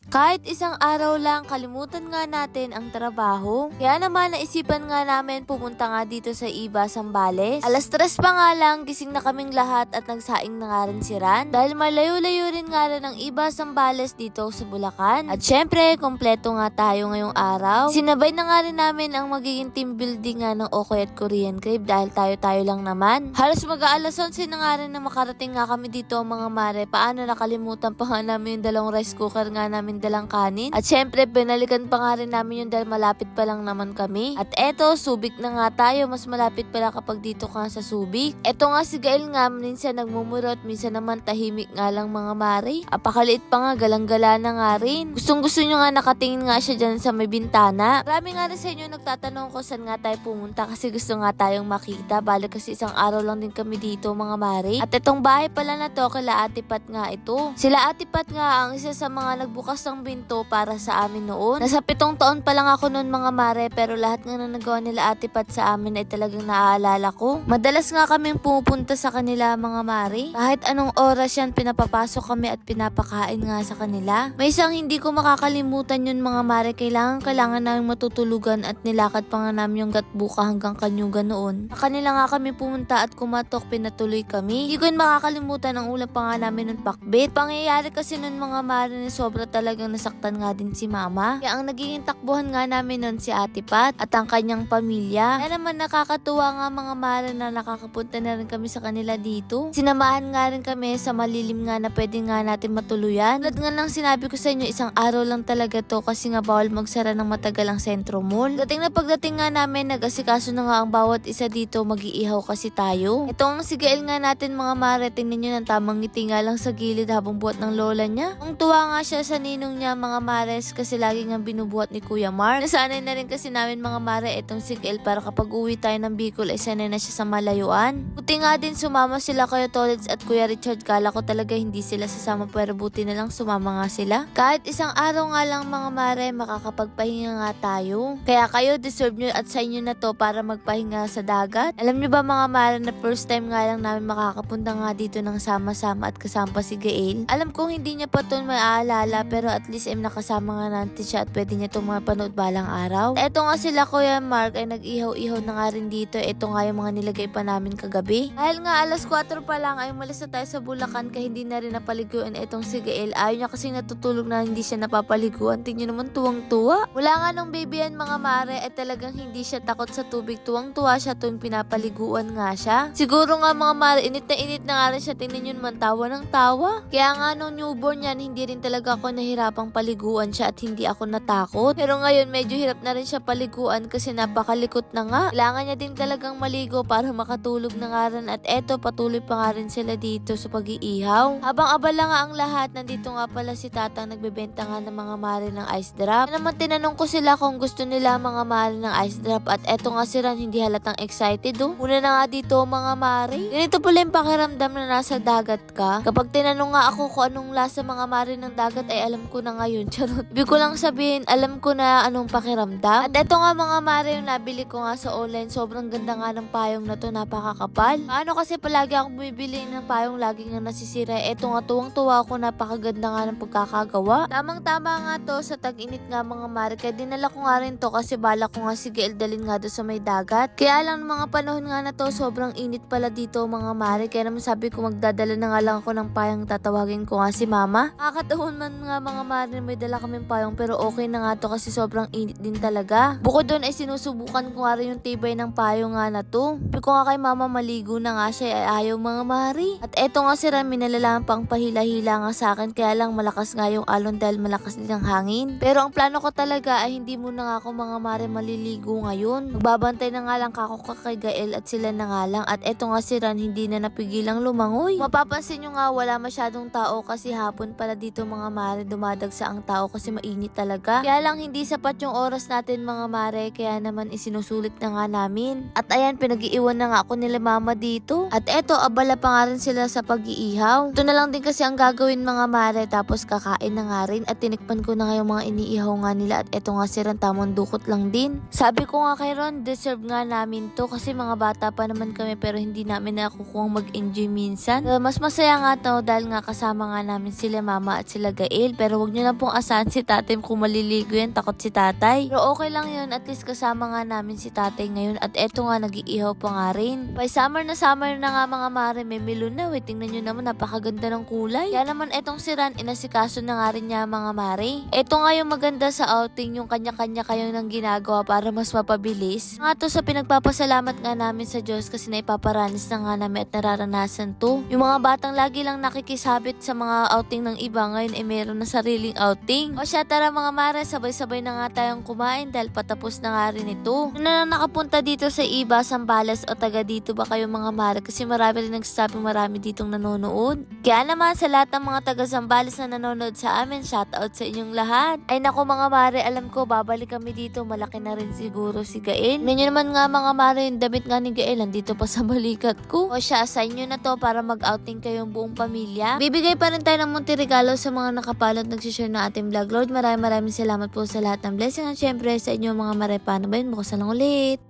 Kahit isang araw lang, kalimutan nga natin ang trabaho. Kaya naman naisipan nga namin pumunta nga dito sa Iba, Zambales. Alas 3 pa nga lang, gising na kaming lahat at nagsaing na nga rin si Ran. Dahil malayo-layo rin nga rin ang Iba, Zambales dito sa Bulacan. At syempre, kompleto nga tayo ngayong araw. Sinabay na nga rin namin ang magiging team building nga ng Okoy at Korean Crave dahil tayo-tayo lang naman. Halos mag-aalas 11 na nga rin na makarating nga kami dito mga mare. Paano nakalimutan pa nga namin yung dalawang rice cooker nga namin dalang kanin. At syempre, binalikan pa nga rin namin yun dahil malapit pa lang naman kami. At eto, Subic na nga tayo. Mas malapit pala kapag dito ka sa Subic. Eto nga si Gael nga, minsan nagmumurot, minsan naman tahimik nga lang mga mare. Apakaliit pa nga, galang-gala na nga rin. Gustong-gusto nyo nga nakatingin nga siya dyan sa may bintana. Marami nga rin sa inyo nagtatanong ko saan nga tayo pumunta kasi gusto nga tayong makita. Balik kasi isang araw lang din kami dito mga mare. At itong bahay pala na to, kila Ate Pat nga ito. Sila Ate Pat nga ang isa sa mga nagbukas ng binto para sa amin noon. Nasa 7 taon pa lang ako noon mga mare, pero lahat nga na nagawa nila Ate Pat sa amin ay talagang naaalala ko. Madalas nga kaming pumupunta sa kanila mga mare. Kahit anong oras yan, pinapapasok kami at pinapakain nga sa kanila. May isang hindi ko makakalimutan yun mga mare. Kailangan namin matutulugan at nilakad pa nga namin yung Gatbuka hanggang Kanyugan noon. Sa kanila nga kami pumunta at kumatok, pinatuloy kami. Hindi ko yun makakalimutan ang ulam pa nga namin nun pakbit. Pangyayari kasi nun mga mare na sobra talagang nasaktan nga din si mama. Kaya ang nagiging takbuhan nga namin nun si Ate Pat at ang kanyang pamilya. Kaya naman nakakatuwa nga mga mare na nakakapunta na rin kami sa kanila dito. Sinamahan nga rin kami sa malilim nga na pwede nga natin matuluyan. Tulad nga lang sinabi ko sa inyo, isang araw lang talaga to kasi nga bawal magsara ng matagal ang Sentro Mall. Pagdating nga namin, nag-asikaso na nga ang bawat isa dito, mag-iihaw kasi tayo. Itong si Gael nga natin mga mare, tingnan nyo ng tamang ngiti nga lang sa gilid habang buhat ng lola niya. Ang tuwa nga siya sa ninong niya mga mares kasi lagi nga binubuhat ni Kuya Mark. Nasanay na rin kasi namin mga mare itong si Gael para kapag uwi tayo ng Bicol ay sanay na siya sa malayuan. Buti nga din sumama sila Kuya Toleds at Kuya Richard. Kala ko talaga hindi sila sasama pero buti na lang sumama nga sila. Kahit isang araw nga lang mga mare, makakapagpahinga nga tayo. Kaya kayo deserve nyo at sa inyo na to para magpahinga sa dagat. Alam nyo ba mga mare na first time nga lang namin makakapunta nga dito ng sama-sama at kasama si Gael. Alam kong hindi niya pa ito maaalala pero at least nakasama nga natin siya at pwede niya itong mapanood balang araw. Eto nga sila Kuya Mark ay nag-ihaw-ihaw na nga rin dito. Ito nga yung mga nilagay pa namin kagabi. Dahil nga alas 4 pa lang ay umalis na tayo sa Bulacan kaya hindi na rin napaliguan itong si Gael. Ayaw niya kasi natutulog na hindi siya napapaliguan. Tingnan naman tuwang-tuwa. Mula nga nung baby yan mga mare ay talagang hindi siya takot sa tubig. Tuwang-tuwa siya tuwing pinapaliguan nga siya. Siguro nga mga mare, init na nga rin siya. Tingnan yun man, tawa ng tawa. Kaya nga nung newborn yan, hindi rin talaga ako nahirapang paliguan siya at hindi ako natakot. Pero ngayon medyo hirap na rin siya paliguan kasi napakalikot na nga. Kailangan niya din talagang maligo para makatulog na nga rin. At eto, patuloy pa nga rin sila dito sa pag-iihaw. Habang abala nga ang lahat, nandito nga pala si Tatang nagbebenta nga ng mga mare ng ice drop. Naman tinanong ko sila kung gusto nila mga mare ng ice drop at eto nga si Ran hindi halatang excited Una na nga dito mga mare. Ganito pala yung pakiramdam na nasa dagat ka. Kapag tinanong nga ako kung anong lasa mga mare ng dagat ay alam ko na ngayon. Charot. Ibig ko lang sabihin, alam ko na anong pakiramdam. At eto nga mga mare yung nabili ko nga sa online. Sobrang ganda nga ng payong na to, napakakapal. Paano kasi palagi ako bumibili ng payong lagi nga nasisira. Eto nga tuwang-tuwa ako, napakaganda nga ng pagkakagawa. Tamang-tama nga to sa tag-init nga mga mare. Kaya dinala ko nga rin to kasi bala ko nga si Gael dalhin nga doon sa may dagat. Kaya lang mga panahon nga na to, sobrang init pala dito mga mare. Kaya naman sabi ko magdadala na nga lang ako ng payong, tatawagin ko nga si mama. Nakakataon man nga mga mare, may dala kaming payong pero okay na nga to kasi sobrang init din talaga. Bukod doon ay sinusubukan ko nga rin yung tibay ng payong nga na to. Sabi ko nga kay mama maligo na nga siya ay ayaw mga mare. At eto nga si Rami nalalaman pang pahila-hila nga sa akin kaya lang malakas nga yung alon dahil malakas din ang hangin. Pero ang plano ko talaga ay hindi muna nga ako mga mare maliligo ngayon. Magbabantay na nga lang kako kay Gael at sila na nga lang. At eto nga si Ran hindi na napigilang lumangoy. Mapapansin nyo nga wala masyadong tao kasi hapon pala dito mga mare, dumadagsa ang tao kasi mainit talaga. Kaya lang hindi sapat yung oras natin mga mare kaya naman isinusulit na nga namin. At ayan, pinag-iiwan na nga ako nila mama dito. At eto, abala pa nga rin sila sa pag-iihaw. Ito na lang din kasi ang gagawin mga mare tapos kakain na nga rin. At tinikpan ko na nga yung mga iniihaw nga nila at eto nga si Ron, tamang dukot lang din. Sabi ko nga kay Ron, deserve nga namin to kasi mga bata pa naman kami pero hindi namin nakukuhang mag-enjoy minsan. Mas masaya nga to dahil nga kasama nga namin sila mama at sila Gael pero wag nyo na pong asahan si tatay kung maliligo yan, takot si tatay. Pero okay lang yun, at least kasama nga namin si tatay ngayon at eto nga nag-iihaw pa nga rin. By summer na nga mga mare, may milon na. Tingnan nyo naman, napakaganda ng kulay. Kaya naman etong si Ran, inasikaso na nga rin niya mga mare. Eto nga yung maganda sa outing, yung kanya-kanya kayo ng ginagawa para mas mapabilis. Nga to sa pinagpapasalamat nga namin sa Diyos kasi naipaparanas na nga namin at nararanasan to. Yung mga batang lagi lang nakikisabit sa mga outing ng iba, ngayon ay meron na sariling outing. O siya, tara mga mare, sabay-sabay na nga tayong kumain dahil patapos na nga rin ito. Kung na nakapunta dito sa Iba, Sambales o taga dito ba kayo mga mare, kasi marami rin nagsasabing marami ditong nanonood. Kaya naman sa lahat ng mga taga Sambales na nanonood sa amin, shoutout sa inyong lahat. Ay nako mga mare, alam ko babalik kami dito, malaki na rin siguro si Gael. Ngayon naman nga mga mare, yung damit nga ni Gael dito pa sa balikat ko. O siya, assign nyo na to para mag-outing kayong buong pamilya. Bibigay pa rin tayo ng munti regalo sa mga nakapalot nagsishare ng ating vlog. Lord, maraming salamat po sa lahat ng blessing at syempre sa inyo mga mare. Paano ba yun? Bukas na lang ulit.